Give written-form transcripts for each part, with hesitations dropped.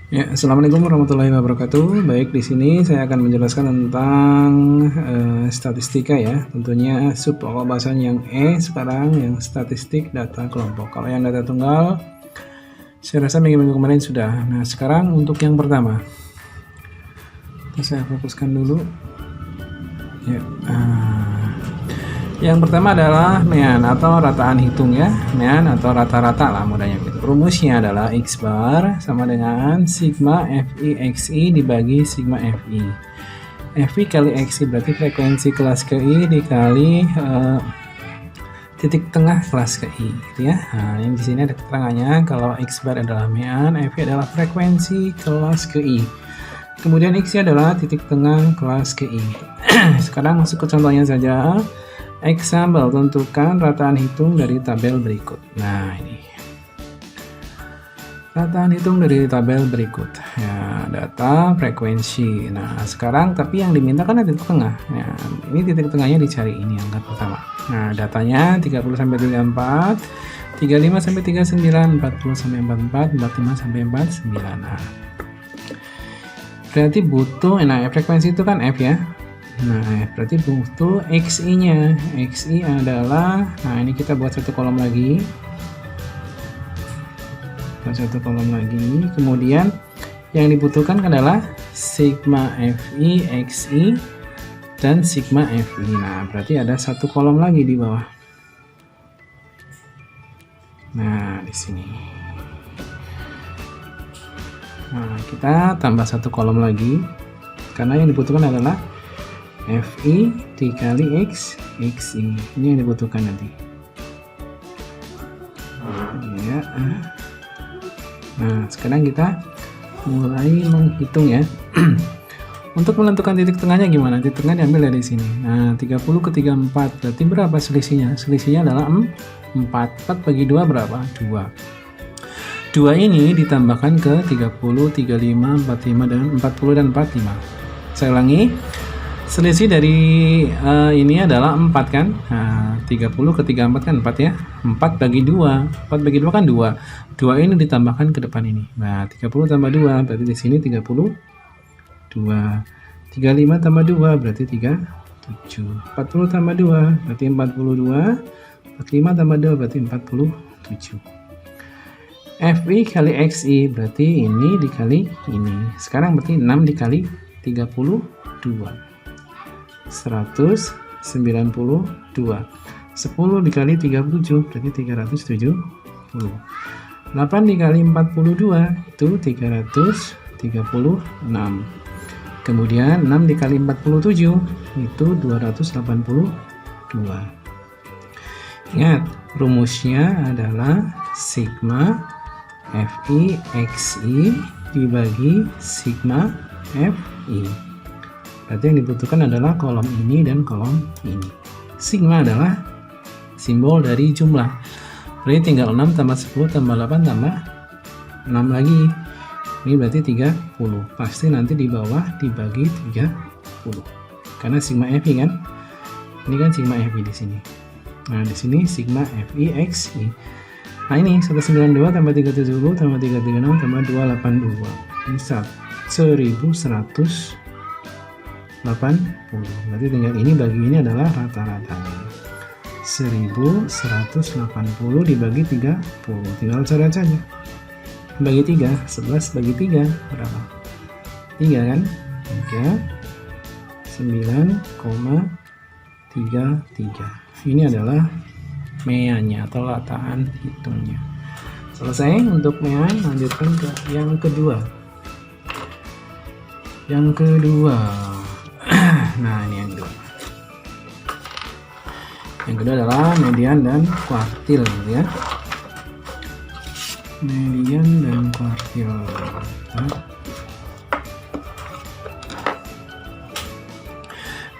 Ya, assalamualaikum warahmatullahi wabarakatuh. Baik, di sini saya akan menjelaskan tentang statistika ya. Tentunya sub pokok bahasan yang sekarang yang statistik data kelompok. Kalau yang data tunggal, saya rasa minggu-minggu kemarin sudah. Nah, sekarang untuk yang pertama, saya fokuskan dulu. Ya, yang pertama adalah mean atau rataan hitung ya, mean atau rata-rata lah mudahnya gitu. Rumusnya adalah X bar sama dengan sigma FI XI dibagi sigma FI. FI kali XI berarti frekuensi kelas KI dikali titik tengah kelas KI gitu ya. Nah, ini di sini ada keterangannya kalau X bar adalah mean, FI adalah frekuensi kelas KI. Kemudian XI adalah titik tengah kelas KI. Sekarang masuk ke contohnya saja. Example, tentukan rataan hitung dari tabel berikut. Nah, ini rataan hitung dari tabel berikut ya, data frekuensi. Nah, sekarang tapi yang diminta kan ada titik tengah ya, ini titik tengahnya dicari, ini angka pertama. Nah, datanya 30 sampai 34, 35 sampai 39, 40 sampai 44, 45 sampai 49. Nah, berarti butuh, nah frekuensi itu kan F ya. Nah, berarti butuh XI-nya. XI adalah, nah ini kita buat satu kolom lagi. Buat satu kolom lagi. Kemudian yang dibutuhkan adalah sigma FI XI dan sigma FI. Nah, berarti ada satu kolom lagi di bawah. Nah, di sini. Nah, kita tambah satu kolom lagi. Karena yang dibutuhkan adalah FI dikali X, XI. Ini yang dibutuhkan nanti. Ya. Nah, sekarang kita mulai menghitung ya. Untuk menentukan titik tengahnya gimana? Titik tengah diambil dari sini. Nah, 30 ke 34. Berarti berapa selisihnya? Selisihnya adalah 4. 4 bagi 2 berapa? 2. 2 ini ditambahkan ke 30, 35, 45, dan 40 dan 45. Saya ulangi. Selisih dari ini adalah 4 kan. Nah, 30 ke 34 kan 4 ya. 4 bagi 2. 4 bagi 2 kan 2. 2 ini ditambahkan ke depan ini. Nah, 30 tambah 2 berarti di sini 32. 35 tambah 2 berarti 37. 40 tambah 2 berarti 42. 45 tambah 2 berarti 47. FI kali XI berarti ini dikali ini. Sekarang berarti 6 dikali 32. 192. 10 dikali 37 berarti 370. 8 dikali 42 itu 336. Kemudian 6 dikali 47 itu 282. Ingat, rumusnya adalah sigma FI XI dibagi sigma FI. Berarti yang dibutuhkan adalah kolom ini dan kolom ini. Sigma adalah simbol dari jumlah. Berarti tinggal 6 tambah 10 tambah 8 tambah 6 lagi. Ini berarti 30. Pasti nanti di bawah dibagi 30. Karena sigma FI kan. Ini kan sigma FI di sini. Nah, di sini sigma FI XI. Nah, ini 192 tambah 370 tambah 336 tambah 282. Ini 1180. Berarti tinggal ini bagi ini adalah rata-ratanya. 1180 dibagi 30. Tinggal coret saja. Bagi 3, 11 bagi 3 berapa? 3 kan? 9,33. Ini adalah meannya atau rataan hitungnya. Selesai untuk mean, lanjutkan ke yang kedua. Yang kedua. Nah, ini yang kedua. Yang kedua adalah median dan kuartil ya. Median dan kuartil.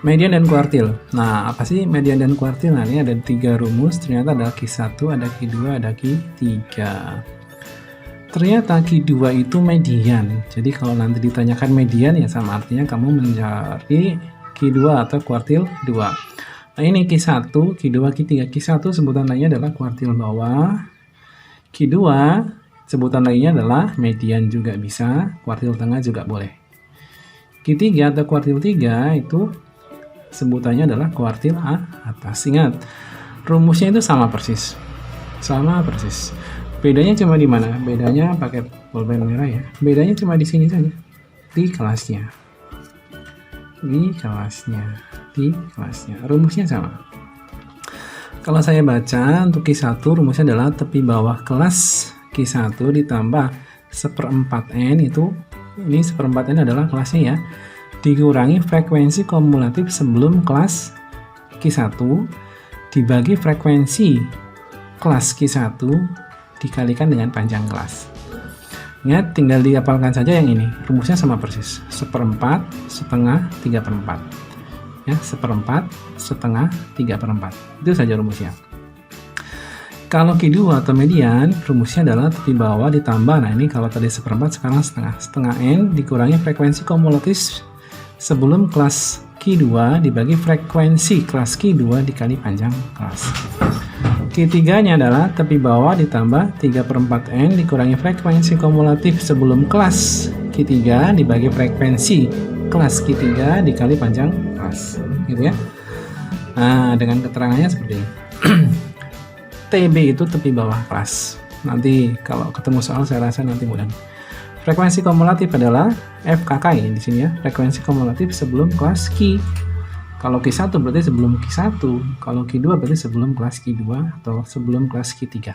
Median dan kuartil. Nah, apa sih median dan kuartil? Nah, ini ada 3 rumus. Ternyata ada Q1, ada Q2, ada Q3. Ternyata Q2 itu median. Jadi kalau nanti ditanyakan median ya sama artinya kamu mencari Q2 atau kuartil 2. Nah, ini Q1, Q2, Q3. Q1 sebutan lainnya adalah kuartil bawah. Q2 Sebutan lainnya adalah median juga bisa, kuartil tengah juga boleh. Q3 atau kuartil 3 itu sebutannya adalah kuartil atas. Ingat, rumusnya itu sama persis. Sama persis. Bedanya cuma di mana? Bedanya pakai pulpen merah ya. Bedanya cuma di sini saja. Di kelasnya. Di kelasnya. Rumusnya sama. Kalau saya baca untuk Q1 rumusnya adalah tepi bawah kelas Q1 ditambah 1/4N itu, ini 1/4N adalah kelasnya ya, dikurangi frekuensi kumulatif sebelum kelas Q1 dibagi frekuensi kelas Q1 dikalikan dengan panjang kelas. Ingat, tinggal dihafalkan saja yang ini. Rumusnya sama persis. 1/4, setengah, 3/4. Ya, 1/4, setengah, 3/4. Itu saja rumusnya. Kalau Q2 atau median, rumusnya adalah tepi bawah ditambah, nah ini kalau tadi 1/4, sekarang setengah. Setengah N dikurangi frekuensi kumulatif sebelum kelas Q2 dibagi frekuensi kelas Q2 dikali panjang kelas. Q3-nya adalah tepi bawah ditambah 3/4N dikurangi frekuensi kumulatif sebelum kelas Q3 dibagi frekuensi kelas Q3 dikali panjang kelas, gitu ya. Nah, dengan keterangannya seperti ini. TB itu tepi bawah kelas. Nanti kalau ketemu soal saya rasa nanti mudah. Frekuensi kumulatif adalah FKK di sini ya. Frekuensi kumulatif sebelum kelas Q. Kalau Q1 berarti sebelum Q1. Kalau Q2 berarti sebelum kelas Q2 atau sebelum kelas Q3.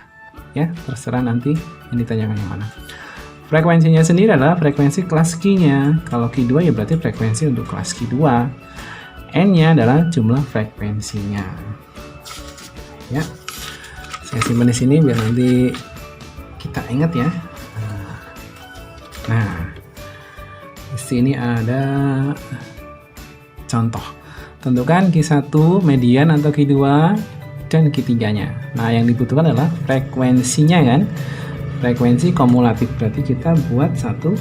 Ya, terserah nanti yang ditanyakan yang mana. Frekuensinya sendiri adalah frekuensi kelas Q-nya. Kalau Q2 ya berarti frekuensi untuk kelas Q2. N-nya adalah jumlah frekuensinya. Ya. Saya simpan di sini biar nanti kita ingat ya. Nah, di sini ada contoh. Tentukan Q1 median atau Q2 dan Q3-nya. Nah, yang dibutuhkan adalah frekuensinya kan. Frekuensi kumulatif, berarti kita buat satu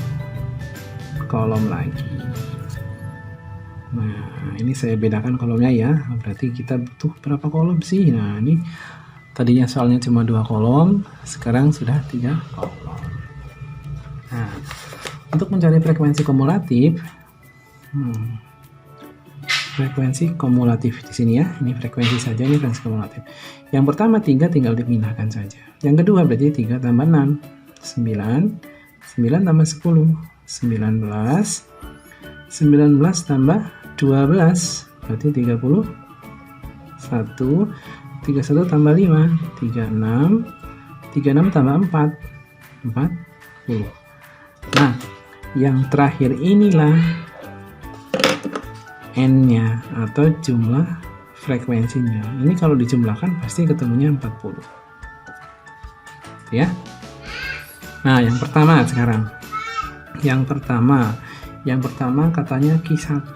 kolom lagi. Nah, ini saya bedakan kolomnya ya. Berarti kita butuh berapa kolom sih? Nah, ini tadinya soalnya cuma 2 kolom, sekarang sudah 3 kolom. Nah, untuk mencari frekuensi kumulatif, frekuensi kumulatif di sini ya, ini frekuensi saja, ini frekuensi kumulatif. Yang pertama 3 tinggal dipindahkan saja. Yang kedua berarti 3 tambah 6, 9, 9 tambah 10, 19, 19 tambah 12, berarti 30, 1, 31 tambah 5, 36, 36 tambah 4, 40. Nah, yang terakhir inilah N-nya atau jumlah frekuensinya. Ini kalau dijumlahkan pasti ketemunya 40. Ya. Nah, yang pertama sekarang. Yang pertama katanya Q1.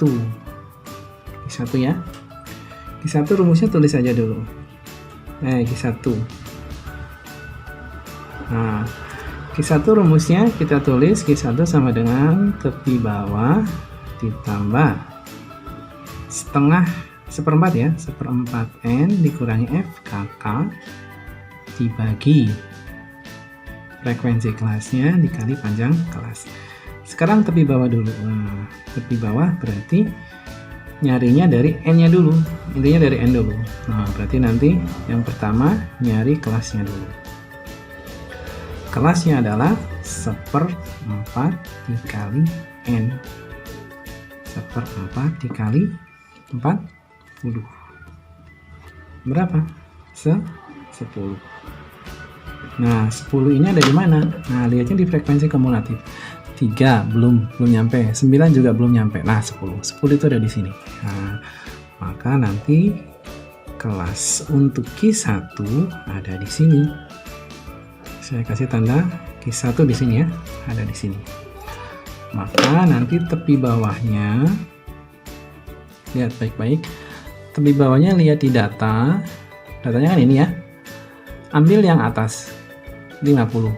Q1 ya. Q1 rumusnya tulis aja dulu. Q1. Nah, Q1 rumusnya kita tulis Q1 sama dengan tepi bawah ditambah setengah 1/4 ya, 1/4N dikurangi FKK dibagi frekuensi kelasnya dikali panjang kelas. Sekarang tepi bawah dulu. Nah, tepi bawah berarti nyarinya dari N-nya dulu, intinya dari N dulu. Nah, berarti nanti yang pertama nyari kelasnya dulu. Kelasnya adalah 1/4 dikali N. 1/4 dikali 40. Berapa? 10. Nah, 10 ini ada di mana? Nah, lihatnya di frekuensi kumulatif. 3 belum nyampe, 9 juga belum nyampe. Nah, 10 itu ada di sini. Nah, maka nanti kelas untuk Q1 ada di sini. Saya kasih tanda Q1 di sini ya, ada di sini. Maka nanti tepi bawahnya, lihat baik-baik. Tepi bawahnya lihat di data. Datanya kan ini ya. Ambil yang atas 50.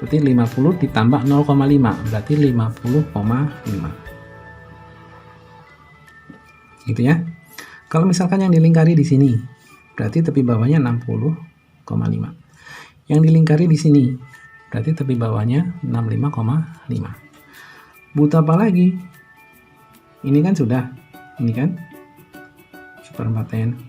Berarti 50 ditambah 0,5 berarti 50,5. Gitu ya. Kalau misalkan yang dilingkari di sini, berarti tepi bawahnya 60,5. Yang dilingkari di sini, berarti tepi bawahnya 65,5. Butuh apa lagi? Ini kan sudah, ini kan 1/4 N.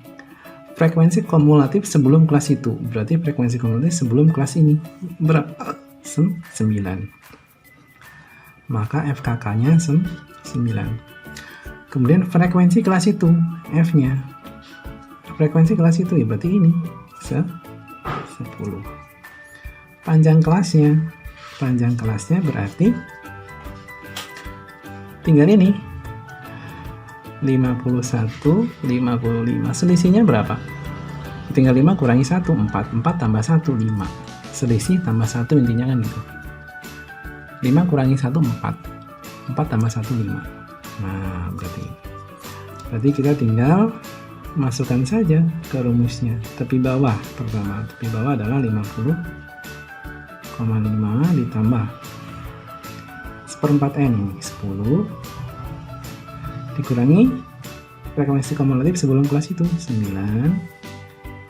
Frekuensi kumulatif sebelum kelas itu, berarti frekuensi kumulatif sebelum kelas ini berapa? 9. Maka FKK-nya 9. Kemudian frekuensi kelas itu, F-nya. Frekuensi kelas itu ya berarti ini 10. Panjang kelasnya berarti tinggal ini 51, 55. Selisihnya berapa? Tinggal 5 kurangi 1, 4. 4 tambah 1, 5. Selisih tambah 1 intinya kan gitu. 5 kurangi 1, 4. 4 tambah 1, 5. Nah, berarti kita tinggal masukkan saja ke rumusnya. Tepi bawah pertama. Tepi bawah adalah 50,5 ditambah 1/4 N ini 10 dikurangi frekuensi kumulatif sebelum kelas itu 9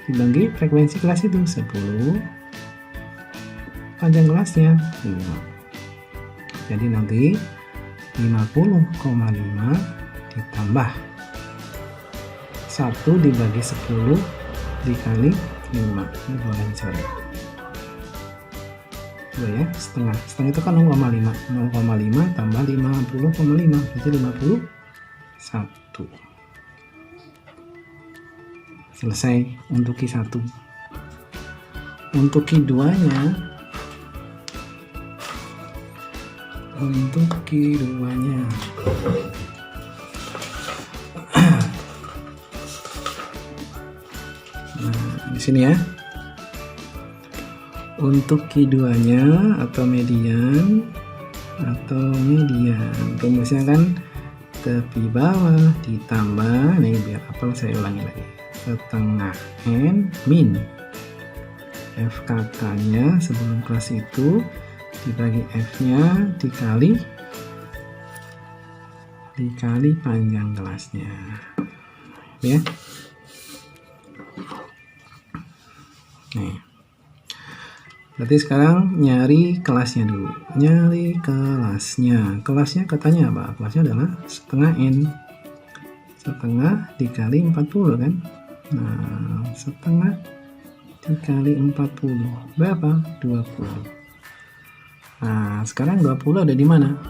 dibagi frekuensi kelas itu 10 panjang kelasnya 5. Jadi nanti 50,5 ditambah 1 dibagi 10 dikali 5. Ini boleh cari. Ya, setengah itu kan 0,5 tambah 50,5 berarti 51. Selesai untuk Q1. Untuk Q2 nya nah di sini ya. Untuk Q2-nya atau median rumusnya kan tepi bawah ditambah, nih biar apel saya ulangi lagi, setengah N min FKK-nya sebelum kelas itu dibagi F-nya dikali panjang kelasnya ya. Nih, berarti sekarang nyari kelasnya dulu. Kelasnya katanya apa? Kelasnya adalah setengah N. Setengah dikali 40 kan? Nah, setengah dikali 40 berapa? 20. Nah, sekarang 20 ada di mana?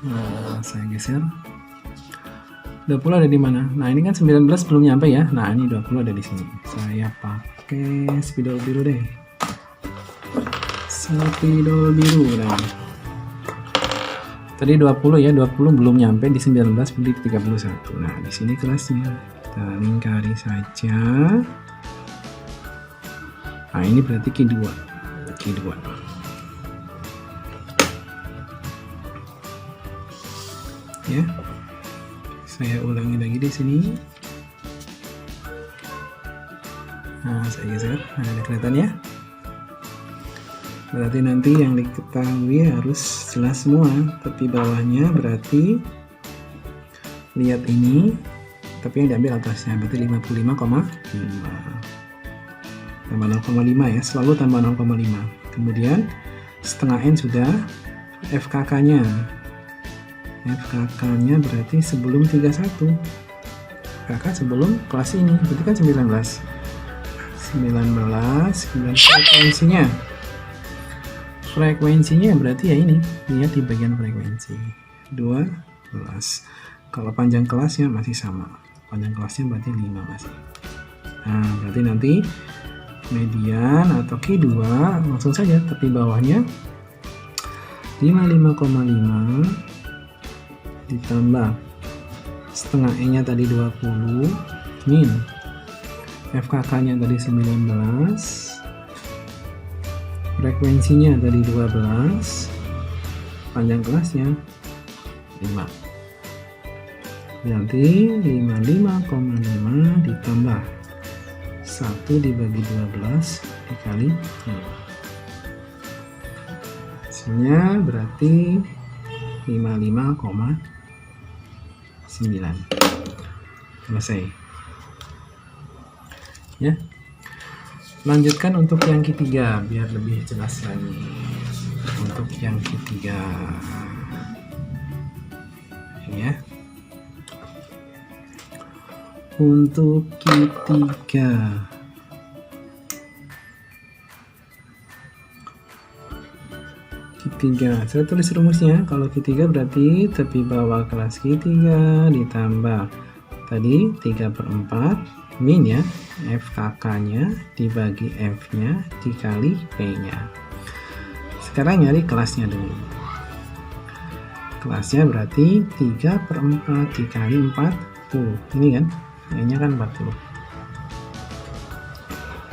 Nah, saya geser. 20 ada di mana? Nah, ini kan 19 belum nyampe ya. Nah, ini 20 ada di sini. Saya pakai spidol biru deh. Spidol biru. Nah. Tadi 20 ya, 20 belum nyampe di 19 di 31. Nah, di sini kelasnya. Kita lingkari saja. Nah, ini berarti Q2. Ya. Saya ulangi lagi di sini. Nah, saya geser. Nah, ada kelihatan ya. Berarti nanti yang diketahui harus jelas semua. Tepi bawahnya berarti lihat ini, tapi yang diambil atasnya berarti 55,5. Tambah 0,5 ya, selalu tambah 0,5. Kemudian setengah N sudah, FKK-nya. FKK-nya berarti sebelum 31. FKK sebelum kelas ini, berarti kan 19 frekuensinya berarti ya ini, lihat di bagian frekuensi 12. Kalau panjang kelasnya masih sama, panjang kelasnya berarti 5 masih. Nah, berarti nanti median atau Q2 langsung saja tepi bawahnya 55,5 ditambah setengah E nya tadi 20 min FKK nya tadi 19, frekuensinya tadi 12, panjang kelasnya 5. Berarti 55,5 ditambah 1 dibagi 12 dikali 5. Hasilnya berarti 55,9. Selesai ya. Lanjutkan untuk yang ketiga biar lebih jelas lagi. Untuk yang ketiga ini ya. Untuk ketiga saya tulis rumusnya. Kalau ketiga berarti tepi bawah kelas ketiga ditambah tadi 3/4 min ya, FKK nya dibagi F nya dikali P nya. Sekarang nyari kelasnya dulu. Kelasnya berarti 3/4 dikali 40. Ini kan, N-nya kan 40.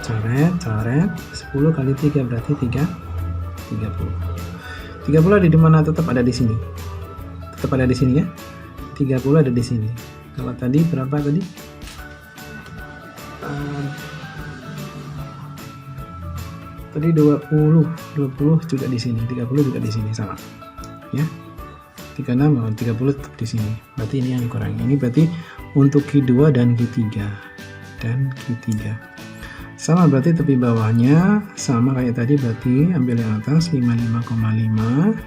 Coret, 10 kali 3 berarti 30. 30 ada di mana? Tetap ada di sini. Tetap ada di sini ya. 30 ada di sini. Kalau tadi berapa tadi? Tadi 20 juga di sini, 30 juga di sini sama. Ya. 36 30 tetap di sini. Berarti ini yang kurang. Ini berarti untuk Q2 dan Q3. Sama berarti tepi bawahnya sama kayak tadi, berarti ambil yang atas 55,5.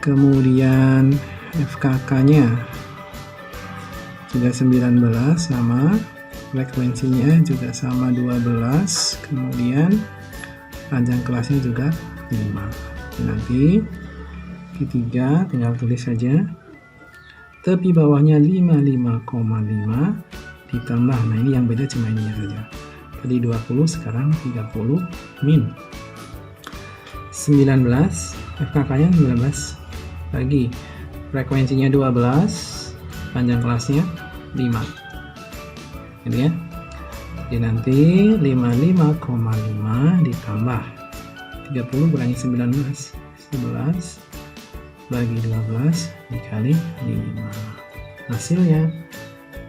Kemudian FKK-nya juga 19 sama, frekuensinya juga sama 12, kemudian panjang kelasnya juga 5. Nanti ketiga tinggal tulis saja tepi bawahnya 55,5 ditambah, nah ini yang beda cuma ini saja, tadi 20 sekarang 30 min 19, FKK nya 19 lagi, frekuensinya 12, panjang kelasnya 5, ini ya. Jadi nanti 55,5 ditambah 30 kurangi 11 bagi 12 dikali 5, hasilnya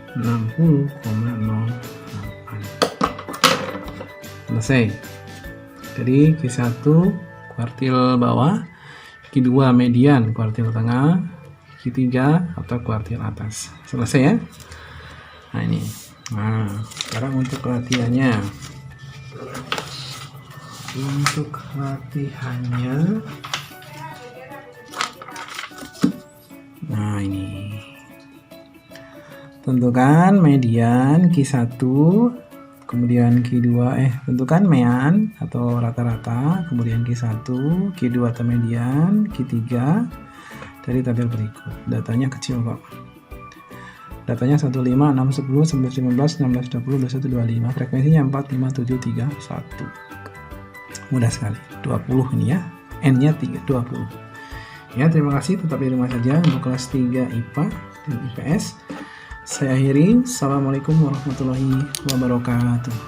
60,08. Selesai. Jadi Q1 kuartil bawah, Q2 median kuartil tengah, Q3 atau kuartil atas. Selesai ya. Nah ini. Nah, sekarang untuk latihannya. Nah ini. Tentukan median Q1, kemudian Q2, tentukan mean atau rata-rata, kemudian Q1, Q2 atau median, Q3 dari tabel berikut. Datanya kecil kok. Datanya 15, 6, 10, 11, 15, 16, 20, 21, 25. Frekuensinya 4, 5, 7, 3, 1. Mudah sekali. 20 ini ya. N-nya 20. Ya, terima kasih. Tetap di rumah saja untuk kelas 3 IPA dan IPS. Saya akhiri. Assalamualaikum warahmatullahi wabarakatuh.